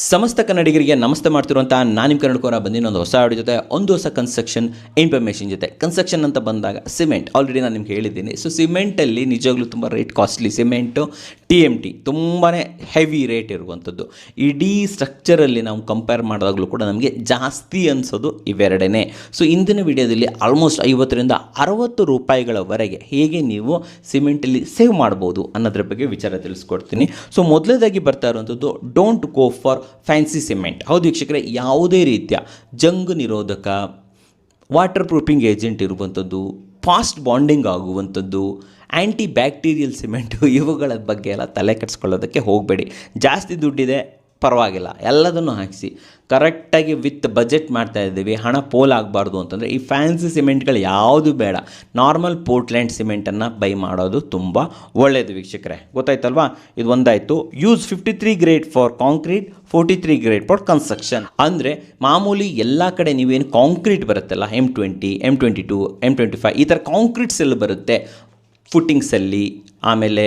ಸಮಸ್ತ ಕನ್ನಡಿಗರಿಗೆ ನಮಸ್ತೆ ಮಾಡ್ತಿರುವಂಥ ನಾನು ನಿಮ್ಮ ಕನ್ನಡಕೋರ ಬಂದಿನ ಒಂದು ಹೊಸ ಆಡಿಯೋ ಜೊತೆ ಒಂದು ಹೊಸ ಕನ್ಸ್ಟ್ರಕ್ಷನ್ ಇನ್ಫಾರ್ಮೇಷನ್ ಜೊತೆ. ಕನ್ಸ್ಟ್ರಕ್ಷನ್ ಅಂತ ಬಂದಾಗ ಸಿಮೆಂಟ್ ಆಲ್ರೆಡಿ ನಾನು ನಿಮ್ಗೆ ಹೇಳಿದ್ದೀನಿ. ಸೊ ಸಿಮೆಂಟಲ್ಲಿ ನಿಜವಾಗ್ಲೂ ತುಂಬ ರೇಟ್ ಕಾಸ್ಟ್ಲಿ. ಸಿಮೆಂಟು TMT ತುಂಬಾ ಹೆವಿ ರೇಟ್ ಇರುವಂಥದ್ದು. ಇಡೀ ಸ್ಟ್ರಕ್ಚರಲ್ಲಿ ನಾವು ಕಂಪೇರ್ ಮಾಡಿದಾಗಲೂ ಕೂಡ ನಮಗೆ ಜಾಸ್ತಿ ಅನಿಸೋದು ಇವೆರಡೇ. ಸೊ ಇಂದಿನ ವಿಡಿಯೋದಲ್ಲಿ ಆಲ್ಮೋಸ್ಟ್ 50ರಿಂದ 60 ರೂಪಾಯಿಗಳವರೆಗೆ ಹೇಗೆ ನೀವು ಸಿಮೆಂಟಲ್ಲಿ ಸೇವ್ ಮಾಡ್ಬೋದು ಅನ್ನೋದ್ರ ಬಗ್ಗೆ ವಿಚಾರ ತಿಳಿಸ್ಕೊಡ್ತೀನಿ. ಸೊ ಮೊದಲನೇದಾಗಿ ಬರ್ತಾ ಇರುವಂಥದ್ದು, don't go for fancy cement. ಹೌದು ವೀಕ್ಷಕರೇ, ಯಾವುದೇ ರೀತಿಯ ಜಂಗ್ ನಿರೋಧಕ, ವಾಟರ್ ಪ್ರೂಫಿಂಗ್ ಏಜೆಂಟ್ ಇರುವಂಥದ್ದು, ಫಾಸ್ಟ್ ಬಾಂಡಿಂಗ್ ಆಗುವಂಥದ್ದು, ಆ್ಯಂಟಿ ಬ್ಯಾಕ್ಟೀರಿಯಲ್ ಸಿಮೆಂಟು ಇವುಗಳ ಬಗ್ಗೆ ಎಲ್ಲ ತಲೆ ಕೆಡಿಸ್ಕೊಳ್ಳೋದಕ್ಕೆ ಹೋಗಬೇಡಿ. ಜಾಸ್ತಿ ದುಡ್ಡಿದೆ ಪರವಾಗಿಲ್ಲ, ಎಲ್ಲದನ್ನು ಹಾಕಿಸಿ. ಕರೆಕ್ಟಾಗಿ ವಿತ್ ಬಜೆಟ್ ಮಾಡ್ತಾ ಇದ್ದೀವಿ, ಹಣ ಪೋಲ್ ಆಗಬಾರ್ದು ಅಂತಂದರೆ ಈ ಫ್ಯಾನ್ಸಿ ಸಿಮೆಂಟ್ಗಳು ಯಾವುದು ಬೇಡ. ನಾರ್ಮಲ್ ಪೋರ್ಟ್ಲ್ಯಾಂಡ್ ಸಿಮೆಂಟನ್ನು ಬೈ ಮಾಡೋದು ತುಂಬ ಒಳ್ಳೆಯದು ವೀಕ್ಷಕರೇ. ಗೊತ್ತಾಯ್ತಲ್ವಾ? ಇದು ಒಂದಾಯಿತು. Use 53 grade for concrete, 43 grade for construction. ಅಂದರೆ ಮಾಮೂಲಿ ಎಲ್ಲ ಕಡೆ ನೀವೇನು ಕಾಂಕ್ರೀಟ್ ಬರುತ್ತಲ್ಲ, M20, M22, M25 ಈ ಥರ ಕಾಂಕ್ರೀಟ್ಸ್ ಎಲ್ಲ ಬರುತ್ತೆ ಫುಟ್ಟಿಂಗ್ಸಲ್ಲಿ, ಆಮೇಲೆ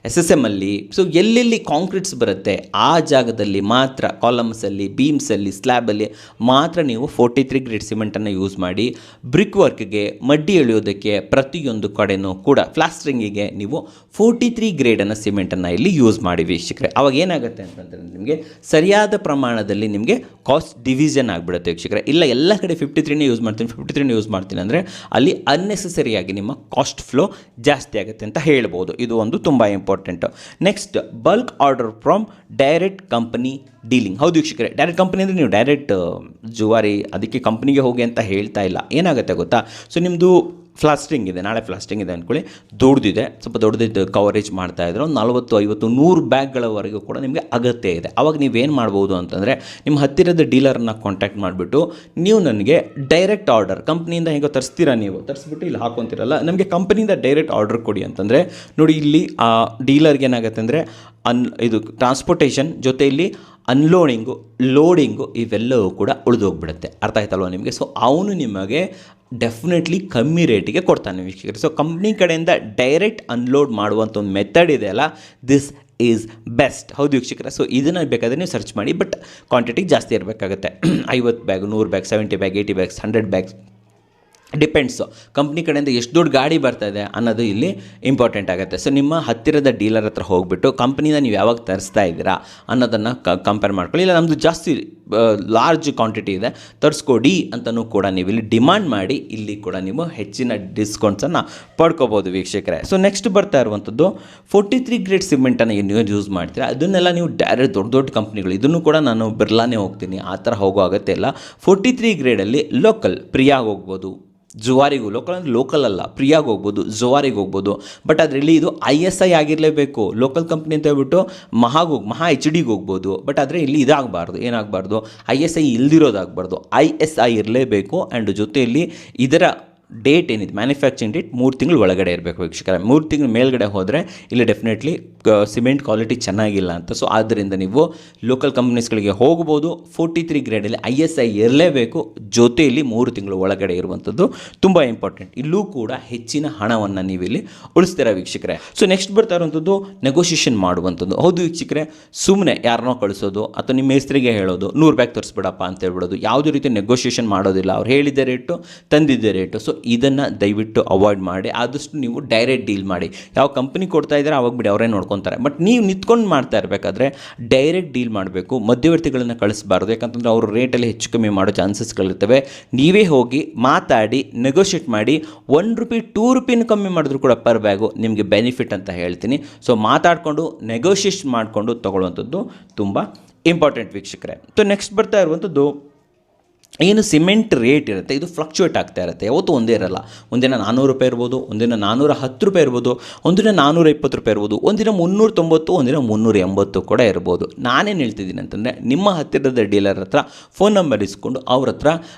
SSM ಅಲ್ಲಿ. ಸೊ ಎಲ್ಲೆಲ್ಲಿ ಕಾಂಕ್ರೀಟ್ಸ್ ಬರುತ್ತೆ ಆ ಜಾಗದಲ್ಲಿ ಮಾತ್ರ, ಕಾಲಮ್ಸಲ್ಲಿ, ಬೀಮ್ಸಲ್ಲಿ, ಸ್ಲ್ಯಾಬಲ್ಲಿ ಮಾತ್ರ ನೀವು 43 ಗ್ರೇಡ್ ಸಿಮೆಂಟನ್ನು ಯೂಸ್ ಮಾಡಿ. ಬ್ರಿಕ್ ವರ್ಕ್ಗೆ, ಮಡ್ಡಿ ಎಳೆಯೋದಕ್ಕೆ, ಪ್ರತಿಯೊಂದು ಕಡೆಯೂ ಕೂಡ ಪ್ಲಾಸ್ಟ್ರಿಂಗಿಗೆ ನೀವು 43 ಗ್ರೇಡನ್ನು ಸಿಮೆಂಟನ್ನು ಇಲ್ಲಿ ಯೂಸ್ ಮಾಡಿ ವೀಕ್ಷಕರೇ. ಅವಾಗ ಏನಾಗುತ್ತೆ ಅಂತಂದರೆ ನಿಮಗೆ ಸರಿಯಾದ ಪ್ರಮಾಣದಲ್ಲಿ ನಿಮಗೆ ಕಾಸ್ಟ್ ಡಿವಿಷನ್ ಆಗಿಬಿಡುತ್ತೆ ವೀಕ್ಷಕರೇ. ಇಲ್ಲ ಎಲ್ಲ ಕಡೆ 53ನೇ ಯೂಸ್ ಮಾಡ್ತೀನಿ, 53ನೇ ಯೂಸ್ ಮಾಡ್ತೀನಿ ಅಂದರೆ ಅಲ್ಲಿ ಅನ್ನೆಸೆಸರಿಯಾಗಿ ನಿಮ್ಮ ಕಾಸ್ಟ್ ಫ್ಲೋ ಜಾಸ್ತಿ ಆಗುತ್ತೆ ಅಂತ ಹೇಳ್ಬೋದು. ಇದು ಒಂದು ತುಂಬ important. Next, bulk order from direct company dealing. ಹೌದು ವೀಕ್ಷಕರೇ, ಡೈರೆಕ್ಟ್ ಕಂಪನಿ ಅಂದರೆ ನೀವು ಡೈರೆಕ್ಟ್ ಜುವಾರಿ ಅದಕ್ಕೆ ಕಂಪ್ನಿಗೆ ಹೋಗಿ ಅಂತ ಹೇಳ್ತಾ ಇಲ್ಲ. ಏನಾಗುತ್ತೆ ಗೊತ್ತಾ? ಸೊ ನಿಮ್ಮದು ಫ್ಲಾಸ್ಟ್ರಿಂಗ್ ಇದೆ, ನಾಳೆ ಫ್ಲಾಸ್ಟ್ರಿಂಗ್ ಇದೆ ಅಂದ್ಕೊಳ್ಳಿ, ದೊಡ್ಡದಿದೆ, ಸ್ವಲ್ಪ ದೊಡ್ಡದಿದ್ದು ಕವರೇಜ್ ಮಾಡ್ತಾಯಿದ್ರು, 40, 50, 100 ಬ್ಯಾಗ್ಗಳವರೆಗೂ ಕೂಡ ನಿಮಗೆ ಅಗತ್ಯ ಇದೆ. ಆವಾಗ ನೀವೇನು ಮಾಡ್ಬೋದು ಅಂತಂದರೆ ನಿಮ್ಮ ಹತ್ತಿರದ ಡೀಲರ್ನ ಕಾಂಟ್ಯಾಕ್ಟ್ ಮಾಡಿಬಿಟ್ಟು ನೀವು ನನಗೆ ಡೈರೆಕ್ಟ್ ಆರ್ಡರ್, ಕಂಪ್ನಿಯಿಂದ ಹೇಗೋ ತರಿಸ್ತೀರಾ, ನೀವು ತರಿಸ್ಬಿಟ್ಟು ಇಲ್ಲಿ ಹಾಕೊತಿರಲ್ಲ, ನಮಗೆ ಕಂಪ್ನಿಯಿಂದ ಡೈರೆಕ್ಟ್ ಆರ್ಡರ್ ಕೊಡಿ ಅಂತಂದರೆ ನೋಡಿ, ಇಲ್ಲಿ ಆ ಡೀಲರ್ಗೆ ಏನಾಗುತ್ತೆ ಅಂದರೆ ಇದು ಟ್ರಾನ್ಸ್ಪೋರ್ಟೇಷನ್ ಜೊತೆಯಲ್ಲಿ ಅನ್ಲೋಡಿಂಗು, ಲೋಡಿಂಗು ಇವೆಲ್ಲವೂ ಕೂಡ ಉಳಿದೋಗ್ಬಿಡುತ್ತೆ. ಅರ್ಥ ಆಯ್ತಲ್ವ ನಿಮಗೆ? ಸೊ ಅವನು ನಿಮಗೆ ಡೆಫಿನೆಟ್ಲಿ ಕಮ್ಮಿ ರೇಟಿಗೆ ಕೊಡ್ತಾನೆ ವೀಕ್ಷಕರು. ಸೊ ಕಂಪ್ನಿ ಕಡೆಯಿಂದ ಡೈರೆಕ್ಟ್ ಅನ್ಲೋಡ್ ಮಾಡುವಂಥ ಒಂದು ಮೆಥಡ್ ಇದೆಯಲ್ಲ, ದಿಸ್ ಈಸ್ ಬೆಸ್ಟ್. ಹೌದು ವೀಕ್ಷಕರೇ, ಸೊ ಇದನ್ನು ಬೇಕಾದರೆ ನೀವು ಸರ್ಚ್ ಮಾಡಿ. ಬಟ್ ಕ್ವಾಂಟಿಟಿ ಜಾಸ್ತಿ ಇರಬೇಕಾಗುತ್ತೆ. 50 bag, 100 bag, 70 bag, 80 bags, 100 bags depends. Company ಕಡೆಯಿಂದ ಎಷ್ಟು ದೊಡ್ಡ ಗಾಡಿ ಬರ್ತಾ ಇದೆ ಅನ್ನೋದು ಇಲ್ಲಿ ಇಂಪಾರ್ಟೆಂಟ್ ಆಗುತ್ತೆ. ಸೊ ನಿಮ್ಮ ಹತ್ತಿರದ ಡೀಲರ್ ಹತ್ರ ಹೋಗಿಬಿಟ್ಟು ಕಂಪ್ನಿನ ನೀವು ಯಾವಾಗ ತರಿಸ್ತಾ ಇದ್ದೀರಾ ಅನ್ನೋದನ್ನು ಕಂಪೇರ್ ಮಾಡ್ಕೊಳ್ಳಿ. ಇಲ್ಲ ನಮ್ಮದು ಜಾಸ್ತಿ ಲಾರ್ಜ್ ಕ್ವಾಂಟಿಟಿ ಇದೆ, ತರಿಸ್ಕೊಡಿ ಅಂತಲೂ ಕೂಡ ನೀವು ಇಲ್ಲಿ ಡಿಮಾಂಡ್ ಮಾಡಿ ಇಲ್ಲಿ ಕೂಡ ನೀವು ಹೆಚ್ಚಿನ ಡಿಸ್ಕೌಂಟ್ಸನ್ನು ಪಡ್ಕೋಬೋದು ವೀಕ್ಷಕರೇ. ಸೊ ನೆಕ್ಸ್ಟ್ ಬರ್ತಾ ಇರುವಂಥದ್ದು, 43 ಗ್ರೇಡ್ ಸಿಮೆಂಟನ್ನು ಏನು ಯೂಸ್ ಮಾಡ್ತೀರಾ ಅದನ್ನೆಲ್ಲ ನೀವು ಡೈರೆಕ್ಟ್ ದೊಡ್ಡ ದೊಡ್ಡ ಕಂಪ್ನಿಗಳು, ಇದನ್ನು ಕೂಡ ನಾನು ಬಿರ್ಲಾನೇ ಹೋಗ್ತೀನಿ, ಆ ಥರ ಹೋಗೋ ಅಗತ್ಯ ಇಲ್ಲ. 43 ಗ್ರೇಡಲ್ಲಿ ಲೋಕಲ್ ಪ್ರಿಯಾಗಿ ಹೋಗ್ಬೋದು, ಜುವಾರಿಗೂ, ಲೋಕಲ್ ಅಂದರೆ ಲೋಕಲ್ ಅಲ್ಲ, ಪ್ರಿಯಾಗಿ ಹೋಗ್ಬೋದು, ಜುವಾರಿಗೆ ಹೋಗ್ಬೋದು. ಬಟ್ ಅದರಲ್ಲಿ ಇದು ISI ಆಗಿರಲೇಬೇಕು. ಲೋಕಲ್ ಕಂಪ್ನಿ ಅಂತ ಹೇಳ್ಬಿಟ್ಟು ಮಹಾ HD ಹೋಗ್ಬೋದು. ಬಟ್ ಆದರೆ ಇಲ್ಲಿ ಇದಾಗಬಾರ್ದು, ಏನಾಗಬಾರ್ದು, ISI ಇಲ್ದಿರೋದಾಗಬಾರ್ದು, ISI ಇರಲೇಬೇಕು. ಆ್ಯಂಡ್ ಜೊತೆಯಲ್ಲಿ ಇದರ ಡೇಟ್ ಏನಿದೆ, ಮ್ಯಾನುಫ್ಯಾಕ್ಚರಿಂಗ್ ಡೇಟ್ 3 ತಿಂಗಳು ಒಳಗಡೆ ಇರಬೇಕು ವೀಕ್ಷಕರೇ. 3 ತಿಂಗಳು ಮೇಲ್ಗಡೆ ಹೋದರೆ ಇಲ್ಲಿ ಡೆಫಿನೆಟ್ಲಿ ಸಿಮೆಂಟ್ ಕ್ವಾಲಿಟಿ ಚೆನ್ನಾಗಿಲ್ಲ ಅಂತ. ಸೊ ಆದ್ದರಿಂದ ನೀವು ಲೋಕಲ್ ಕಂಪ್ನೀಸ್ಗಳಿಗೆ ಹೋಗ್ಬೋದು. 43 ಗ್ರೇಡಲ್ಲಿ ISI ಇರಲೇಬೇಕು, ಜೊತೆಯಲ್ಲಿ 3 ತಿಂಗಳು ಒಳಗಡೆ ಇರುವಂಥದ್ದು ತುಂಬ ಇಂಪಾರ್ಟೆಂಟ್. ಇಲ್ಲೂ ಕೂಡ ಹೆಚ್ಚಿನ ಹಣವನ್ನು ನೀವಿಲ್ಲಿ ಉಳಿಸ್ತೀರಾ ವೀಕ್ಷಕರೇ. ಸೊ ನೆಕ್ಸ್ಟ್ ಬರ್ತಾ ಇರುವಂಥದ್ದು, ನೆಗೋಷಿಯೇಷನ್ ಮಾಡುವಂಥದ್ದು. ಹೌದು ವೀಕ್ಷಕರೇ, ಸುಮ್ಮನೆ ಯಾರನ್ನೋ ಕಳಿಸೋದು ಅಥವಾ ನಿಮ್ಮ ಮೇಸ್ತ್ರಿಗೆ ಹೇಳೋದು 100 ಬ್ಯಾಗ್ ತರಿಸ್ಬಿಡಪ್ಪ ಅಂತ ಹೇಳ್ಬಿಡೋದು, ಯಾವುದೇ ರೀತಿ ನೆಗೋಷಿಯೇಷನ್ ಮಾಡೋದಿಲ್ಲ. ಅವ್ರು ಹೇಳಿದ್ದ ರೇಟು, ತಂದಿದ್ದ ರೇಟು. ಸೊ ಇದನ್ನು ದಯವಿಟ್ಟು ಅವಾಯ್ಡ್ ಮಾಡಿ. ಆದಷ್ಟು ನೀವು ಡೈರೆಕ್ಟ್ ಡೀಲ್ ಮಾಡಿ. ಯಾವ ಕಂಪ್ನಿ ಕೊಡ್ತಾ ಇದ್ದಾರೆ ಅವಾಗ ಬಿಡಿ, ಅವರೇ ನೋಡ್ಕೊತಾರೆ. ಬಟ್ ನೀವು ನಿಂತ್ಕೊಂಡು ಮಾಡ್ತಾ ಇರಬೇಕಾದ್ರೆ ಡೈರೆಕ್ಟ್ ಡೀಲ್ ಮಾಡಬೇಕು. ಮಧ್ಯವರ್ತಿಗಳನ್ನು ಕಳಿಸಬಾರ್ದು. ಯಾಕಂತಂದರೆ ಅವರು ರೇಟಲ್ಲಿ ಹೆಚ್ಚು ಕಮ್ಮಿ ಮಾಡೋ ಚಾನ್ಸಸ್ಗಳಿರ್ತವೆ. ನೀವೇ ಹೋಗಿ ಮಾತಾಡಿ ನೆಗೋಷಿಯೇಟ್ ಮಾಡಿ. 1 ರೂಪಾಯಿ 2 ರೂಪಾಯಿನೂ ಕಮ್ಮಿ ಮಾಡಿದ್ರು ಕೂಡ ಪರ್ ಬ್ಯಾಗು ನಿಮಗೆ ಬೆನಿಫಿಟ್ ಅಂತ ಹೇಳ್ತೀನಿ. ಸೊ ಮಾತಾಡಿಕೊಂಡು ನೆಗೋಷಿಯೇಟ್ ಮಾಡಿಕೊಂಡು ತೊಗೊಳ್ಳುವಂಥದ್ದು ತುಂಬ ಇಂಪಾರ್ಟೆಂಟ್ ವೀಕ್ಷಕರೇ. ಸೊ ನೆಕ್ಸ್ಟ್ ಬರ್ತಾ ಇರುವಂಥದ್ದು, ಏನು ಸಿಮೆಂಟ್ ರೇಟ್ ಇರುತ್ತೆ ಇದು ಫ್ಲಕ್ಚುಯೇಟ್ ಆಗ್ತಾ ಇರುತ್ತೆ, ಯಾವತ್ತೂ ಒಂದೇ ಇರಲ್ಲ. ಒಂದಿನ 400 ರೂಪಾಯಿ ಇರ್ಬೋದು, ಒಂದಿನ 410 ರೂಪಾಯಿ ಇರ್ಬೋದು, ಒಂದಿನ 420 ರೂಪಾಯಿ ಇರ್ಬೋದು, ಒಂದಿನ 390, ಒಂದಿನ 380 ಕೂಡ ಇರ್ಬೋದು. ನಾನೇನು ಹೇಳ್ತಿದ್ದೀನಿ ಅಂತಂದರೆ, ನಿಮ್ಮ ಹತ್ತಿರದ ಡೀಲರ್ ಹತ್ರ ಫೋನ್ ನಂಬರ್ ಇಸ್ಕೊಂಡು ಅವ್ರ ಹತ್ರ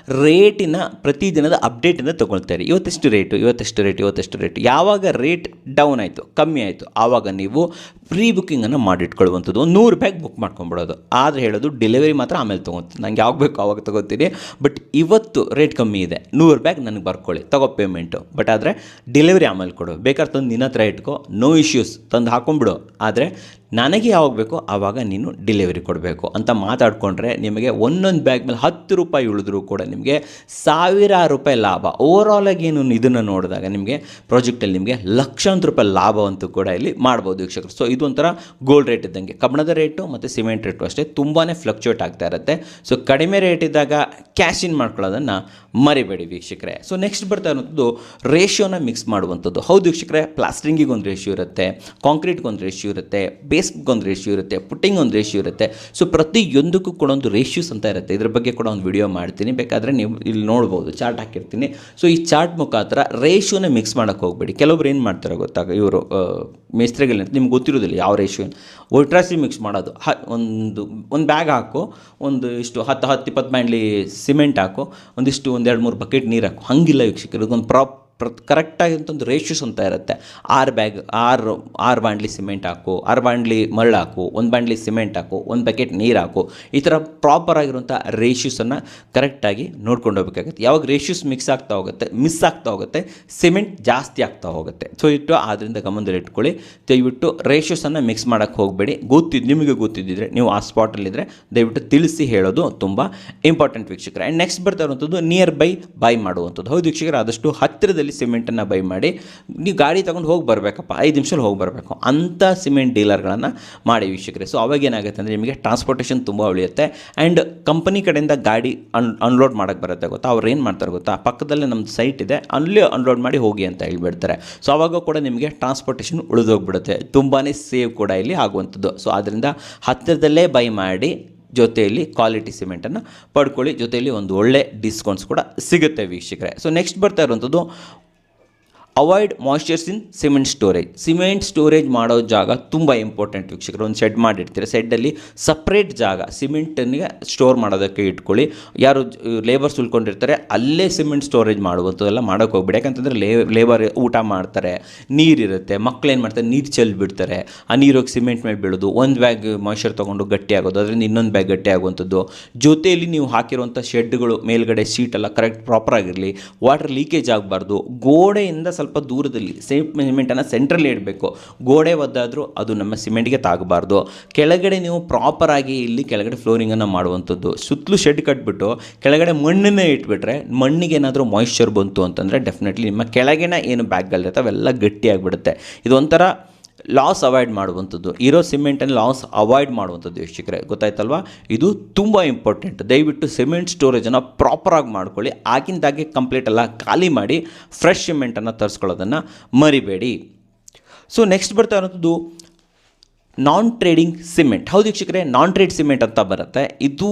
ರೇಟಿನ ಪ್ರತಿದಿನದ ಅಪ್ಡೇಟನ್ನು ತೊಗೊಳ್ತಾರೆ. ಇವತ್ತೆಷ್ಟು ರೇಟು, ಇವತ್ತೆಷ್ಟು ರೇಟು, ಇವತ್ತೆಷ್ಟು ರೇಟು. ಯಾವಾಗ ರೇಟ್ ಡೌನ್ ಆಯಿತು, ಕಮ್ಮಿ ಆಯಿತು, ಆವಾಗ ನೀವು ಪ್ರೀ ಬುಕ್ಕಿಂಗನ್ನು ಮಾಡಿಟ್ಕೊಳ್ಳುವಂಥದ್ದು. 100 ಬ್ಯಾಗ್ ಬುಕ್ ಮಾಡ್ಕೊಂಬಿಡೋದು. ಆದರೆ ಹೇಳೋದು ಡೆಲಿವರಿ ಮಾತ್ರ ಆಮೇಲೆ ತೊಗೊತೀನಿ, ನಂಗೆ ಯಾವಾಗ ಬೇಕು ಆವಾಗ ತೊಗೋತೀನಿ. ಬಟ್ ಇವತ್ತು ರೇಟ್ ಕಮ್ಮಿ ಇದೆ, 100 ಬ್ಯಾಗ್ ನನಗೆ ಬರ್ಕೊಳ್ಳಿ, ತಗೋ ಪೇಮೆಂಟು. ಬಟ್ ಆದರೆ ಡೆಲಿವರಿ ಆಮೇಲೆ ಕೊಡು, ಬೇಕಾದ್ರೆ ತಂದು ನಿನ್ನ ಹತ್ರ ಇಟ್ಕೋ, ನೋ ಇಶ್ಯೂಸ್, ತಂದು ಹಾಕೊಂಡ್ಬಿಡು. ಆದರೆ ನನಗೆ ಯಾವಾಗ ಬೇಕೋ ಆವಾಗ ನೀನು ಡೆಲಿವರಿ ಕೊಡಬೇಕು ಅಂತ ಮಾತಾಡಿಕೊಂಡ್ರೆ ನಿಮಗೆ ಒಂದೊಂದು ಬ್ಯಾಗ್ ಮೇಲೆ 10 ರೂಪಾಯಿ ಉಳಿದ್ರೂ ಕೂಡ ನಿಮಗೆ ಸಾವಿರಾರು ರೂಪಾಯಿ ಲಾಭ. ಓವರಾಲಾಗಿ ಏನು ಇದನ್ನು ನೋಡಿದಾಗ ನಿಮಗೆ ಪ್ರಾಜೆಕ್ಟಲ್ಲಿ ನಿಮಗೆ ಲಕ್ಷಾಂತರ ರೂಪಾಯಿ ಲಾಭವಂತೂ ಕೂಡ ಇಲ್ಲಿ ಮಾಡ್ಬೋದು ವೀಕ್ಷಕರು. ಸೊ ಇದು ಒಂಥರ ಗೋಲ್ಡ್ ರೇಟ್ ಇದ್ದಂಗೆ. ಕಬ್ಬಣದ ರೇಟು ಮತ್ತು ಸಿಮೆಂಟ್ ರೇಟು ಅಷ್ಟೇ ತುಂಬಾ ಫ್ಲಕ್ಚುಯೇಟ್ ಆಗ್ತಾ ಇರುತ್ತೆ. ಸೊ ಕಡಿಮೆ ರೇಟ್ ಇದ್ದಾಗ ಕ್ಯಾಶ್ ಇನ್ ಮಾಡ್ಕೊಳ್ಳೋದನ್ನು ಮರಿಬೇಡಿ ವೀಕ್ಷಕರೇ. ಸೊ ನೆಕ್ಸ್ಟ್ ಬರ್ತಾ ಇರುವಂಥದ್ದು ರೇಷಿಯೋನ ಮಿಕ್ಸ್ ಮಾಡುವಂಥದ್ದು. ಹೌದು ವೀಕ್ಷಕರೇ, ಪ್ಲಾಸ್ಟ್ರಿಂಗಿಗೆ ಒಂದು ರೇಷಿಯೋ ಇರುತ್ತೆ, ಕಾಂಕ್ರೀಟ್ಗೆ ಒಂದು ರೇಷಿಯೋ ಇರುತ್ತೆ, ಬೇಸ್ಗೆ ಒಂದು ರೇಷಿಯೋ ಇರುತ್ತೆ, ಪುಟ್ಟಿಂಗ್ ಒಂದು ರೇಷಿಯೋ ಇರುತ್ತೆ. ಸೊ ಪ್ರತಿಯೊಂದಕ್ಕೂ ಕೂಡ ಒಂದು ರೇಷಿಯೋಸ್ ಅಂತ ಇರುತ್ತೆ. ಇದ್ರ ಬಗ್ಗೆ ಕೂಡ ಒಂದು ವಿಡಿಯೋ ಮಾಡ್ತೀನಿ, ಬೇಕಾದರೆ ನೀವು ಇಲ್ಲಿ ನೋಡ್ಬೋದು, ಚಾರ್ಟ್ ಹಾಕಿರ್ತೀನಿ. ಸೊ ಈ ಚಾರ್ಟ್ ಮುಖಾಂತರ ರೇಷಿಯೋನ ಮಿಕ್ಸ್ ಮಾಡೋಕ್ಕೆ ಹೋಗಬೇಡಿ. ಕೆಲವೊಬ್ರು ಏನು ಮಾಡ್ತಾರೆ ಗೊತ್ತಾಗ, ಇವರು ಮೇಸ್ತ್ರಿಗಳಂತ ನಿಮ್ಗೆ ಗೊತ್ತಿರೋದಿಲ್ಲ ಯಾವ ರೇಷಿಯೋ ಒಟ್ರಾಸಿ ಮಿಕ್ಸ್ ಮಾಡೋದು. ಒಂದು ಬ್ಯಾಗ್ ಹಾಕು, ಒಂದು ಇಷ್ಟು 10-20 ಬ್ಯಾಂಡ್ಲಿ ಸಿಮೆಂಟ್ ಹಾಕು, ಒಂದಿಷ್ಟು 2-3 ಬಕೆಟ್ ನೀರು ಹಾಕು. ಹಂಗಿಲ್ಲ ವೀಕ್ಷಕರು, ಇದೊಂದು ಕರೆಕ್ಟಾಗಿಂತ ಒಂದು ರೇಷಿಯೋಸ್ ಅಂತ ಇರುತ್ತೆ. 6 ಬಾಂಡ್ಲಿ ಸಿಮೆಂಟ್ ಹಾಕು, 6 ಬಾಂಡ್ಲಿ ಮರಳು ಹಾಕು, 1 ಬಾಂಡ್ಲಿ ಸಿಮೆಂಟ್ ಹಾಕು, 1 ಬಕೆಟ್ ನೀರು ಹಾಕು. ಈ ಥರ ಪ್ರಾಪರ್ ಆಗಿರುವಂಥ ರೇಷಿಯೋಸನ್ನು ಕರೆಕ್ಟಾಗಿ ನೋಡ್ಕೊಂಡು ಹೋಗಬೇಕಾಗುತ್ತೆ. ಯಾವಾಗ ರೇಷಿಯೋಸ್ ಮಿಸ್ ಆಗ್ತಾ ಹೋಗುತ್ತೆ, ಸಿಮೆಂಟ್ ಜಾಸ್ತಿ ಆಗ್ತಾ ಹೋಗುತ್ತೆ. ಸೊ ಆದ್ದರಿಂದ ಗಮನದಲ್ಲಿ ಇಟ್ಕೊಳ್ಳಿ. ದಯವಿಟ್ಟು ರೇಷಿಯೋಸನ್ನು ಮಿಕ್ಸ್ ಮಾಡೋಕ್ಕೆ ಹೋಗಬೇಡಿ. ನಿಮಗೆ ಗೊತ್ತಿದ್ದಿದ್ರೆ ನೀವು ಆ ಸ್ಪಾಟಲ್ಲಿದ್ದರೆ ದಯವಿಟ್ಟು ತಿಳಿಸಿ ಹೇಳೋದು ತುಂಬ ಇಂಪಾರ್ಟೆಂಟ್ ವೀಕ್ಷಕರೇ. ಆ್ಯಂಡ್ ನೆಕ್ಸ್ಟ್ ಬರ್ತಾ ಇರುವಂಥದ್ದು ನಿಯರ್ ಬೈ ಮಾಡುವಂಥದ್ದು. ಹೌದು ವೀಕ್ಷಕರೇ, ಆದಷ್ಟು ಹತ್ತಿರದಲ್ಲಿ ಸಿಮೆಂಟನ್ನು ಬೈ ಮಾಡಿ. ನೀವು ಗಾಡಿ ತೊಗೊಂಡು ಹೋಗಿ ಬರಬೇಕಪ್ಪ, 5 ನಿಮಿಷದಲ್ಲಿ ಹೋಗಿ ಬರಬೇಕು ಅಂಥ ಸಿಮೆಂಟ್ ಡೀಲರ್ಗಳನ್ನು ಮಾಡಿ ವೀಕ್ಷಕರೇ. ಸೊ ಅವಾಗ ಏನಾಗುತ್ತೆ ಅಂದರೆ ನಿಮಗೆ ಟ್ರಾನ್ಸ್ಪೋರ್ಟೇಷನ್ ತುಂಬ ಉಳಿಯುತ್ತೆ. ಆ್ಯಂಡ್ ಕಂಪನಿ ಕಡೆಯಿಂದ ಗಾಡಿ ಅನ್ಲೋಡ್ ಮಾಡೋಕ್ಕೆ ಬರುತ್ತೆ ಗೊತ್ತಾ. ಅವ್ರು ಏನು ಮಾಡ್ತಾರೆ ಗೊತ್ತಾ, ಪಕ್ಕದಲ್ಲೇ ನಮ್ಮದು ಸೈಟ್ ಇದೆ, ಅಲ್ಲಿ ಅನ್ಲೋಡ್ ಮಾಡಿ ಹೋಗಿ ಅಂತ ಹೇಳ್ಬಿಡ್ತಾರೆ. ಸೊ ಆವಾಗ ಕೂಡ ನಿಮಗೆ ಟ್ರಾನ್ಸ್ಪೋರ್ಟೇಷನ್ ಉಳಿದೋಗ್ಬಿಡುತ್ತೆ. ತುಂಬಾ ಸೇವ್ ಕೂಡ ಇಲ್ಲಿ ಆಗುವಂಥದ್ದು. ಸೊ ಆದ್ದರಿಂದ ಹತ್ತಿರದಲ್ಲೇ ಬೈ ಮಾಡಿ, ಜೊತೆಯಲ್ಲಿ ಕ್ವಾಲಿಟಿ ಸಿಮೆಂಟನ್ನು ಪಡ್ಕೊಳ್ಳಿ, ಜೊತೆಯಲ್ಲಿ ಒಂದು ಒಳ್ಳೆ ಡಿಸ್ಕೌಂಟ್ಸ್ ಕೂಡ ಸಿಗುತ್ತೆ ವೀಕ್ಷಕರೇ. ಸೊ ನೆಕ್ಸ್ಟ್ ಬರ್ತಾ ಇರುವಂಥದ್ದು ಅವಾಯ್ಡ್ ಮಾಯ್ಶ್ಚರ್ಸ್ ಇನ್ ಸಿಮೆಂಟ್ ಸ್ಟೋರೇಜ್ ಮಾಡೋ ಜಾಗ ತುಂಬ ಇಂಪಾರ್ಟೆಂಟ್ ವೀಕ್ಷಕರು. ಒಂದು ಶೆಡ್ ಮಾಡಿರ್ತೀರ, ಶೆಡ್ಡಲ್ಲಿ ಸಪ್ರೇಟ್ ಜಾಗ ಸಿಮೆಂಟನ್ನಿಗೆ ಸ್ಟೋರ್ ಮಾಡೋದಕ್ಕೆ ಇಟ್ಕೊಳ್ಳಿ. ಯಾರು ಲೇಬರ್ಸ್ ಉಳ್ಕೊಂಡಿರ್ತಾರೆ ಅಲ್ಲೇ ಸಿಮೆಂಟ್ ಸ್ಟೋರೇಜ್ ಮಾಡುವಂಥದ್ದೆಲ್ಲ ಮಾಡೋಕ್ಕೆ ಹೋಗ್ಬಿಡಿ. ಯಾಕಂತಂದರೆ ಲೇಬರ್ ಊಟ ಮಾಡ್ತಾರೆ, ನೀರಿರುತ್ತೆ, ಮಕ್ಳು ಏನು ಮಾಡ್ತಾರೆ, ನೀರು ಚೆಲ್ಬಿಡ್ತಾರೆ, ಆ ನೀರು ಹೋಗಿ ಸಿಮೆಂಟ್ ಮೇಲೆ ಬೀಳೋದು, ಒಂದು ಬ್ಯಾಗ್ ಮಾಯ್ಶ್ಚರ್ ತೊಗೊಂಡು ಗಟ್ಟಿ ಆಗೋದು, ಅದರಿಂದ ಇನ್ನೊಂದು ಬ್ಯಾಗ್ ಗಟ್ಟಿ ಆಗುವಂಥದ್ದು. ಜೊತೆಯಲ್ಲಿ ನೀವು ಹಾಕಿರುವಂಥ ಶೆಡ್ಗಳು ಮೇಲ್ಗಡೆ ಶೀಟೆಲ್ಲ ಕರೆಕ್ಟ್ ಪ್ರಾಪರ್ ಆಗಿರಲಿ, ವಾಟರ್ ಲೀಕೇಜ್ ಆಗಬಾರ್ದು. ಗೋಡೆಯಿಂದ ಸ್ವಲ್ಪ ದೂರದಲ್ಲಿ ಸಿಮೆಂಟನ್ನು ಸೆಂಟ್ರಲ್ಲಿ ಇಡಬೇಕು. ಗೋಡೆ ಒದ್ದಾದರೂ ಅದು ನಮ್ಮ ಸಿಮೆಂಟ್ಗೆ ತಾಗಬಾರ್ದು. ಕೆಳಗಡೆ ನೀವು ಪ್ರಾಪರಾಗಿ ಇಲ್ಲಿ ಕೆಳಗಡೆ ಫ್ಲೋರಿಂಗನ್ನು ಮಾಡುವಂಥದ್ದು. ಸುತ್ತಲೂ ಶೆಡ್ ಕಟ್ಬಿಟ್ಟು ಕೆಳಗಡೆ ಮಣ್ಣನ್ನೇ ಇಟ್ಬಿಟ್ರೆ, ಮಣ್ಣಿಗೆ ಏನಾದರೂ ಮಾಯ್ಶ್ಚರ್ ಬಂತು ಅಂತಂದರೆ ಡೆಫಿನೆಟ್ಲಿ ನಿಮ್ಮ ಕೆಳಗಿನ ಏನು ಬ್ಯಾಗ್ಗಳಿರುತ್ತೆ ಅವೆಲ್ಲ ಗಟ್ಟಿಯಾಗಿಬಿಡುತ್ತೆ. ಇದೊಂಥರ ಲಾಸ್ ಅವಾಯ್ಡ್ ಮಾಡುವಂಥದ್ದು, ಇರೋ ಸಿಮೆಂಟನ್ನು ಲಾಸ್ ಅವಾಯ್ಡ್ ಮಾಡುವಂಥದ್ದು ವೀಕ್ಷಕರೇ. ಗೊತ್ತಾಯ್ತಲ್ವಾ, ಇದು ತುಂಬ ಇಂಪಾರ್ಟೆಂಟ್. ದಯವಿಟ್ಟು ಸಿಮೆಂಟ್ ಸ್ಟೋರೇಜನ್ನು ಪ್ರಾಪರಾಗಿ ಮಾಡ್ಕೊಳ್ಳಿ. ಆಗಿಂದಾಗೆ ಕಂಪ್ಲೀಟ್ ಎಲ್ಲ ಖಾಲಿ ಮಾಡಿ ಫ್ರೆಶ್ ಸಿಮೆಂಟನ್ನು ತರಿಸ್ಕೊಳ್ಳೋದನ್ನು ಮರಿಬೇಡಿ. ಸೊ ನೆಕ್ಸ್ಟ್ ಬರ್ತಾ ಇರೋದು ನಾನ್ ಟ್ರೇಡಿಂಗ್ ಸಿಮೆಂಟ್. ಹೌದು ವೀಕ್ಷಕರೇ, ನಾನ್ ಟ್ರೇಡ್ ಸಿಮೆಂಟ್ ಅಂತ ಬರುತ್ತೆ. ಇದು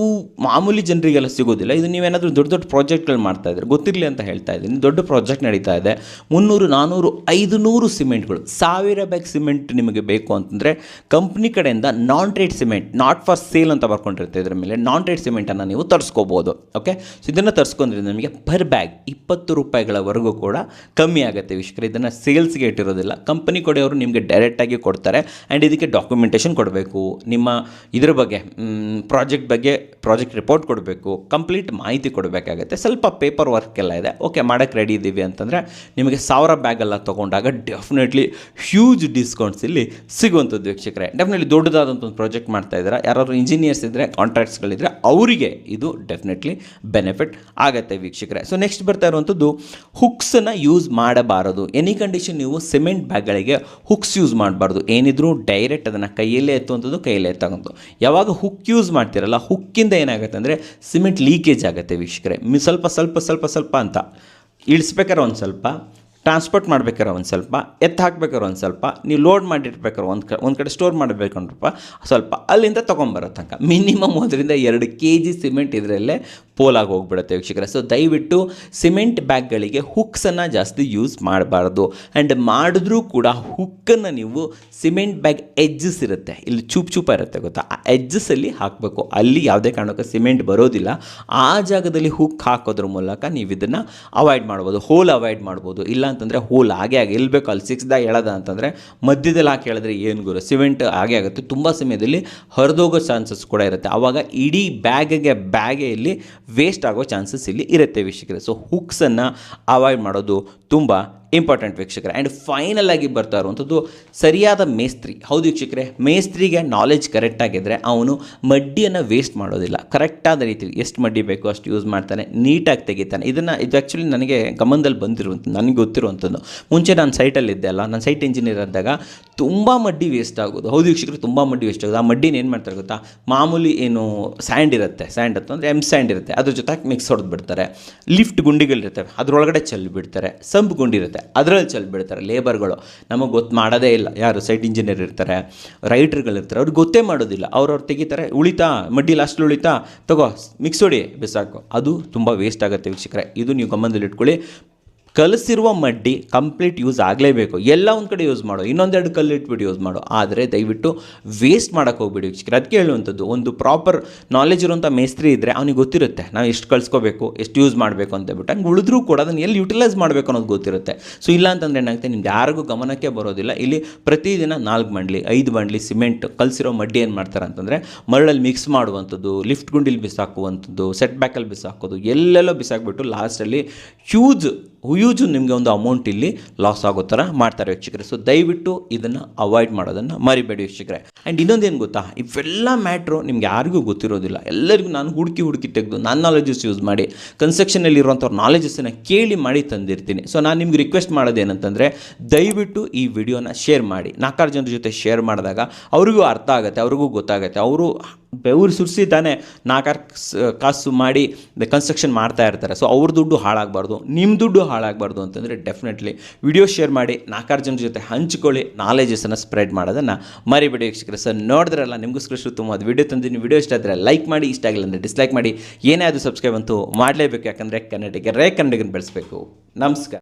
ಮಾಮೂಲಿ ಜನರಿಗೆಲ್ಲ ಸಿಗೋದಿಲ್ಲ. ಇದು ನೀವೇನಾದರೂ ದೊಡ್ಡ ಪ್ರಾಜೆಕ್ಟ್ಗಳು ಮಾಡ್ತಾಯಿದ್ರೆ ಗೊತ್ತಿರಲಿ ಅಂತ ಹೇಳ್ತಾ ಇದ್ದೀನಿ. ದೊಡ್ಡ ಪ್ರಾಜೆಕ್ಟ್ ನಡೀತಾ ಇದೆ, 300, 400, 500 ಸಿಮೆಂಟ್ಗಳು, 1000 ಬ್ಯಾಗ್ ಸಿಮೆಂಟ್ ನಿಮಗೆ ಬೇಕು ಅಂತಂದರೆ ಕಂಪ್ನಿ ಕಡೆಯಿಂದ non trade cement, not for sale ಅಂತ ಬರ್ಕೊಂಡಿರುತ್ತೆ. ಇದರ ಮೇಲೆ ನಾನ್ ಟ್ರೇಡ್ ಸಿಮೆಂಟನ್ನು ನೀವು ತರಿಸ್ಕೋಬೋದು. ಓಕೆ, ಸೊ ಇದನ್ನು ತರಿಸ್ಕೊಂಡ್ರೆ ನಿಮಗೆ ಪರ್ ಬ್ಯಾಗ್ 20 ರೂಪಾಯಿಗಳವರೆಗೂ ಕೂಡ ಕಮ್ಮಿ ಆಗುತ್ತೆ ವೀಕ್ಷಕರೇ. ಇದನ್ನು ಸೇಲ್ಸ್ಗೆ ಇಟ್ಟಿರೋದಿಲ್ಲ, ಕಂಪನಿ ಕಡೆಯವರು ನಿಮಗೆ ಡೈರೆಕ್ಟಾಗಿ ಕೊಡ್ತಾರೆ. ಆ್ಯಂಡ್ ಇದಕ್ಕೆ ಡಾಕ್ಯುಮೆಂಟೇಷನ್ ಕೊಡಬೇಕು, ನಿಮ್ಮ ಇದ್ರ ಬಗ್ಗೆ ಪ್ರಾಜೆಕ್ಟ್ ರಿಪೋರ್ಟ್ ಕೊಡಬೇಕು, ಕಂಪ್ಲೀಟ್ ಮಾಹಿತಿ ಕೊಡಬೇಕಾಗುತ್ತೆ. ಸ್ವಲ್ಪ ಪೇಪರ್ ವರ್ಕ್ ಎಲ್ಲ ಇದೆ. ಓಕೆ, ಮಾಡೋಕ್ಕೆ ರೆಡಿ ಇದ್ದೀವಿ ಅಂತಂದರೆ ನಿಮಗೆ 1000 ಬ್ಯಾಗೆಲ್ಲ ತೊಗೊಂಡಾಗ ಡೆಫಿನೆಟ್ಲಿ ಹ್ಯೂಜ್ ಡಿಸ್ಕೌಂಟ್ಸ್ ಇಲ್ಲಿ ಸಿಗುವಂಥದ್ದು ವೀಕ್ಷಕರೇ. ಡೆಫಿನೆಟ್ಲಿ ದೊಡ್ಡದಾದಂಥ ಒಂದು ಪ್ರಾಜೆಕ್ಟ್ ಮಾಡ್ತಾ ಇದ್ದಾರೆ, ಯಾರಾದರೂ ಇಂಜಿನಿಯರ್ಸ್ ಇದ್ದರೆ, ಕಾಂಟ್ರಾಕ್ಟ್ಸ್ಗಳಿದ್ದರೆ ಅವರಿಗೆ ಇದು ಡೆಫಿನೆಟ್ಲಿ ಬೆನಿಫಿಟ್ ಆಗುತ್ತೆ ವೀಕ್ಷಕರೇ. ಸೊ ನೆಕ್ಸ್ಟ್ ಬರ್ತಾ ಇರುವಂಥದ್ದು ಹುಕ್ಸನ್ನು ಯೂಸ್ ಮಾಡಬಾರದು. ಎನಿ ಕಂಡೀಷನ್ ನೀವು ಸಿಮೆಂಟ್ ಬ್ಯಾಗ್ಗಳಿಗೆ ಹುಕ್ಸ್ ಯೂಸ್ ಮಾಡಬಾರ್ದು. ಏನಿದ್ರು ಡೈರೆಕ್ಟ್ ಅದನ್ನು ಕೈಯಲ್ಲೇ ಎತ್ತುವಂಥದ್ದು, ಕೈಯಲ್ಲೇ ಎತ್ತುವಂಥದ್ದು. ಯಾವಾಗ ಹುಕ್ ಯೂಸ್ ಮಾಡ್ತೀರಲ್ಲ, ಹುಕ್ಕಿಂದ ಏನಾಗುತ್ತೆ ಅಂದರೆ ಸಿಮೆಂಟ್ ಲೀಕೇಜ್ ಆಗುತ್ತೆ ವೀಕ್ಷಕರೇ. ಸ್ವಲ್ಪ ಅಂತ ಇಳಿಸ್ಬೇಕಾದ್ರೆ ಒಂದು ಸ್ವಲ್ಪ, ಟ್ರಾನ್ಸ್ಪೋರ್ಟ್ ಮಾಡ್ಬೇಕಾದ್ರೆ ಒಂದು ಸ್ವಲ್ಪ, ಎತ್ತು ಹಾಕ್ಬೇಕಾದ್ರೆ ಒಂದು ಸ್ವಲ್ಪ, ನೀವು ಲೋಡ್ ಮಾಡಿರ್ಬೇಕಾದ್ರೆ ಒಂದು ಕಡೆ ಸ್ಟೋರ್ ಮಾಡಬೇಕಂದ್ರಪ್ಪ ಸ್ವಲ್ಪ, ಅಲ್ಲಿಂದ ತೊಗೊಂಬರೋ ತನಕ ಮಿನಿಮಮ್ 1-2 kg ಸಿಮೆಂಟ್ ಇದರಲ್ಲೇ ಪೋಲಾಗಿ ಹೋಗ್ಬಿಡುತ್ತೆ ವೀಕ್ಷಕರೇ. ಸೊ ದಯವಿಟ್ಟು ಸಿಮೆಂಟ್ ಬ್ಯಾಗ್ಗಳಿಗೆ ಹುಕ್ಸನ್ನು ಜಾಸ್ತಿ ಯೂಸ್ ಮಾಡಬಾರ್ದು. ಆ್ಯಂಡ್ ಮಾಡಿದ್ರೂ ಕೂಡ ಹುಕ್ಕನ್ನು ನೀವು ಸಿಮೆಂಟ್ ಬ್ಯಾಗ್ ಎಡ್ಜಸ್ ಇರುತ್ತೆ, ಇಲ್ಲಿ ಚೂಪ ಇರುತ್ತೆ ಗೊತ್ತಾ, ಆ ಎಡ್ಜಸ್ಸಲ್ಲಿ ಹಾಕಬೇಕು. ಅಲ್ಲಿ ಯಾವುದೇ ಕಾರಣಕ್ಕೂ ಸಿಮೆಂಟ್ ಬರೋದಿಲ್ಲ. ಆ ಜಾಗದಲ್ಲಿ ಹುಕ್ ಹಾಕೋದ್ರ ಮೂಲಕ ನೀವು ಇದನ್ನು ಅವಾಯ್ಡ್ ಮಾಡ್ಬೋದು, ಹೋಲ್ ಅವಾಯ್ಡ್ ಮಾಡ್ಬೋದು. ಇಲ್ಲ ಅಂತಂದರೆ ಹೋಲ್ ಹಾಗೆ ಎಲ್ಲಿ ಬೇಕು ಅಲ್ಲಿ ಸಿಕ್ಸ್ದಾಗ ಎಳದ ಅಂತಂದರೆ ಮಧ್ಯದಲ್ಲಿ ಹಾಕಿ ಹೇಳಿದ್ರೆ ಏನು ಗುರು, ಸಿಮೆಂಟ್ ಹಾಗೆ ಆಗುತ್ತೆ. ತುಂಬ ಸಮಯದಲ್ಲಿ ಹರಿದೋಗೋ ಚಾನ್ಸಸ್ ಕೂಡ ಇರುತ್ತೆ. ಆವಾಗ ಇಡೀ ಬ್ಯಾಗೆ ಇಲ್ಲಿ ವೇಸ್ಟ್ ಆಗೋ ಚಾನ್ಸಸ್ ಇಲ್ಲಿ ಇರುತ್ತೆ ವೀಕ್ಷಕರೇ. ಸೊ ಹುಕ್ಸನ್ನು ಅವಾಯ್ಡ್ ಮಾಡೋದು ತುಂಬ ಇಂಪಾರ್ಟೆಂಟ್ ವೀಕ್ಷಕರೇ. ಆ್ಯಂಡ್ ಫೈನಲ್ ಆಗಿ ಬರ್ತಾ ಇರುವಂಥದ್ದು ಸರಿಯಾದ ಮೇಸ್ತ್ರಿ. ಹೌದು ವೀಕ್ಷಕರೇ, ಮೇಸ್ತ್ರಿಗೆ ನಾಲೆಜ್ ಕರೆಕ್ಟ್ ಆಗಿದ್ದರೆ ಅವನು ಮಡ್ಡಿಯನ್ನು ವೇಸ್ಟ್ ಮಾಡೋದಿಲ್ಲ. ಕರೆಕ್ಟಾದ ರೀತಿಯಲ್ಲಿ ಎಷ್ಟು ಮಡ್ಡಿ ಬೇಕೋ ಅಷ್ಟು ಯೂಸ್ ಮಾಡ್ತಾನೆ, ನೀಟಾಗಿ ತೆಗಿತಾನೆ. ಇದು ಆ್ಯಕ್ಚುಲಿ ನನಗೆ ಗಮನದಲ್ಲಿ ಬಂದಿರುವಂಥದ್ದು, ನನಗೆ ಗೊತ್ತಿರುವಂಥದ್ದು. ಮುಂಚೆ ನಾನು ಸೈಟಲ್ಲಿದ್ದೆ ಅಲ್ಲ, ನಾನು ಸೈಟ್ ಇಂಜಿನಿಯರ್ ಆದಾಗ ತುಂಬ ಮಡ್ಡಿ ವೇಸ್ಟ್ ಆಗೋದು. ಹೌದು ವೀಕ್ಷಕರು, ತುಂಬ ಮಡ್ಡಿ ವೇಸ್ಟ್ ಆಗೋದು. ಆ ಮಡ್ಡಿನ ಏನು ಮಾಡ್ತಾರೆ ಗೊತ್ತಾ, ಮಾಮೂಲಿ ಏನು ಸ್ಯಾಂಡ್ ಇರುತ್ತೆ, ಸ್ಯಾಂಡ್ ಅಂತಂದರೆ ಸ್ಯಾಂಡ್ ಇರುತ್ತೆ, ಅದ್ರ ಜೊತೆಗೆ ಮಿಕ್ಸ್ ಹೊಡೆದು ಬಿಡ್ತಾರೆ. ಲಿಫ್ಟ್ ಗುಂಡಿಗಳಿರ್ತವೆ, ಅದರೊಳಗಡೆ ಚೆಲ್ಲಿ ಬಿಡ್ತಾರೆ. ಸಂಪ್ ಗುಂಡಿ ಇರುತ್ತೆ, ಅದರಲ್ಲಿ ಚೆಲ್ಲಿ ಬಿಡ್ತಾರೆ. ಲೇಬರ್ಗಳು ನಮಗೆ ಮಾಡೋದೇ ಇಲ್ಲ, ಯಾರು ಸೈಟ್ ಇಂಜಿನಿಯರ್ ಇರ್ತಾರೆ, ರೈಟ್ರ್ಗಳಿರ್ತಾರೆ, ಅವ್ರಿಗೆ ಗೊತ್ತೇ ಮಾಡೋದಿಲ್ಲ. ಅವ್ರವ್ರು ತೆಗಿತಾರೆ, ಉಳಿತಾ ಮಡ್ಡಿ ಲಾಸ್ಟಲ್ಲಿ ಉಳಿತಾ, ತಗೋ ಮಿಕ್ಸ್ ಹೊಡಿ ಬಿಸಾಕು. ಅದು ತುಂಬ ವೇಸ್ಟ್ ಆಗುತ್ತೆ ವೀಕ್ಷಕರೇ. ಇದು ನೀವು ಗಮನದಲ್ಲಿ ಇಟ್ಕೊಳ್ಳಿ. ಕಲಸಿರುವ ಮಡ್ಡಿ ಕಂಪ್ಲೀಟ್ ಯೂಸ್ ಆಗಲೇಬೇಕು. ಎಲ್ಲ ಒಂದು ಕಡೆ ಯೂಸ್ ಮಾಡೋ, ಇನ್ನೊಂದೆರಡು ಕಲ್ಲು ಇಟ್ಬಿಟ್ಟು ಯೂಸ್ ಮಾಡೋ, ಆದರೆ ದಯವಿಟ್ಟು ವೇಸ್ಟ್ ಮಾಡೋಕ್ಕೆ ಹೋಗ್ಬಿಡಿ ವೀಕ್ಷಕರೇ. ಅದಕ್ಕೆ ಹೇಳುವಂಥದ್ದು, ಒಂದು ಪ್ರಾಪರ್ ನಾಲೆಜ್ ಇರುವಂಥ ಮೇಸ್ತ್ರಿ ಇದ್ದರೆ ಅವ್ನಿಗೆ ಗೊತ್ತಿರುತ್ತೆ ನಾವು ಎಷ್ಟು ಕಳಿಸ್ಕೋಬೇಕು, ಎಷ್ಟು ಯೂಸ್ ಮಾಡಬೇಕು ಅಂತ ಹೇಳ್ಬಿಟ್ಟು. ಹಂಗೆ ಉಳಿದ್ರೂ ಕೂಡ ಅದನ್ನು ಎಲ್ಲಿ ಯುಟಿಲೈಸ್ ಮಾಡಬೇಕು ಅನ್ನೋದು ಗೊತ್ತಿರುತ್ತೆ. ಸೊ ಇಲ್ಲ ಅಂತಂದರೆ ಏನಾಗುತ್ತೆ, ನಿಮ್ಗೆ ಯಾರಿಗೂ ಗಮನಕ್ಕೆ ಬರೋದಿಲ್ಲ. ಇಲ್ಲಿ ಪ್ರತಿದಿನ 4 ಬಂಡ್ಲಿ 5 ಬಂಡ್ಲಿ ಸಿಮೆಂಟ್ ಕಲಸಿರೋ ಮಡ್ಡಿ ಏನು ಮಾಡ್ತಾರೆ ಅಂತಂದರೆ ಮರಳಲ್ಲಿ ಮಿಕ್ಸ್ ಮಾಡುವಂಥದ್ದು, ಲಿಫ್ಟ್ ಗುಂಡಿಲಿ ಬಿಸಾಕುವಂಥದ್ದು, ಸೆಟ್ ಬ್ಯಾಕಲ್ಲಿ ಬಿಸಾಕೋದು, ಎಲ್ಲೆಲ್ಲೋ ಬಿಸಾಕ್ಬಿಟ್ಟು ಲಾಸ್ಟಲ್ಲಿ ಹ್ಯೂಜು ನಿಮಗೆ ಒಂದು ಅಮೌಂಟ್ ಇಲ್ಲಿ ಲಾಸ್ ಆಗೋ ಥರ ಮಾಡ್ತಾರೆ ವೀಕ್ಷಕರೇ. ಸೊ ದಯವಿಟ್ಟು ಇದನ್ನು ಅವಾಯ್ಡ್ ಮಾಡೋದನ್ನು ಮರಿಬೇಡಿ ವೀಕ್ಷಕರೇ. ಆ್ಯಂಡ್ ಇನ್ನೊಂದೇನು ಗೊತ್ತಾ, ಇವೆಲ್ಲ ಮ್ಯಾಟ್ರು ನಿಮ್ಗೆ ಯಾರಿಗೂ ಗೊತ್ತಿರೋದಿಲ್ಲ. ಎಲ್ಲರಿಗೂ ನಾನು ಹುಡುಕಿ ತೆಗೆದು ನನ್ನ ನಾಲೆಜಸ್ ಯೂಸ್ ಮಾಡಿ ಕನ್ಸ್ಟ್ರಕ್ಷನಲ್ಲಿರುವಂಥವ್ರ ನಾಲೆಜಸ್ಸನ್ನು ಕೇಳಿ ಮಾಡಿ ತಂದಿರ್ತೀನಿ. ಸೊ ನಾನು ನಿಮ್ಗೆ ರಿಕ್ವೆಸ್ಟ್ ಮಾಡೋದೇನಂತಂದರೆ, ದಯವಿಟ್ಟು ಈ ವಿಡಿಯೋನ ಶೇರ್ ಮಾಡಿ. 4 ಜನರ ಜೊತೆ ಶೇರ್ ಮಾಡಿದಾಗ ಅವ್ರಿಗೂ ಅರ್ಥ ಆಗುತ್ತೆ, ಅವ್ರಿಗೂ ಗೊತ್ತಾಗುತ್ತೆ. ಅವರು ಬೆವರು ಸುರಿಸಿ ತಾನೇ 4 ಕಾಸು ಮಾಡಿ ಕನ್ಸ್ಟ್ರಕ್ಷನ್ ಮಾಡ್ತಾ ಇರ್ತಾರೆ. ಸೊ ಅವ್ರ ದುಡ್ಡು ಹಾಳಾಗಬಾರ್ದು, ನಿಮ್ಮ ದುಡ್ಡು ಹಾಳಾಗಬಾರ್ದು ಅಂತಂದರೆ ಡೆಫಿನೆಟ್ಲಿ ವಿಡಿಯೋ ಶೇರ್ ಮಾಡಿ, 4 ಜನರ ಜೊತೆ ಹಂಚ್ಕೊಳ್ಳಿ, ನಾಲೆಜಸನ್ನು ಸ್ಪ್ರೆಡ್ ಮಾಡೋದನ್ನು ಮರಿಬೇಡಿ ವೀಕ್ಷಕರೇ. ಸರ್ ನೋಡಿದ್ರಲ್ಲ, ನಿಮಗೋಸ್ಕರ ತುಂಬ ಅದು ವಿಡಿಯೋ ತಂದಿದ್ದೀನಿ. ವಿಡಿಯೋ ಇಷ್ಟ ಆದರೆ ಲೈಕ್ ಮಾಡಿ, ಇಷ್ಟ ಆಗಿಲ್ಲ ಅಂದರೆ ಡಿಸ್ಲೈಕ್ ಮಾಡಿ. ಏನೇ ಅದು ಸಬ್ಸ್ಕ್ರೈಬ್ ಅಂತೂ ಮಾಡಲೇಬೇಕು, ಯಾಕಂದರೆ ಕನ್ನಡಿಗರೇ ಕನ್ನಡಿಗರನ್ನ ಬೆಳೆಸಬೇಕು. ನಮಸ್ಕಾರ.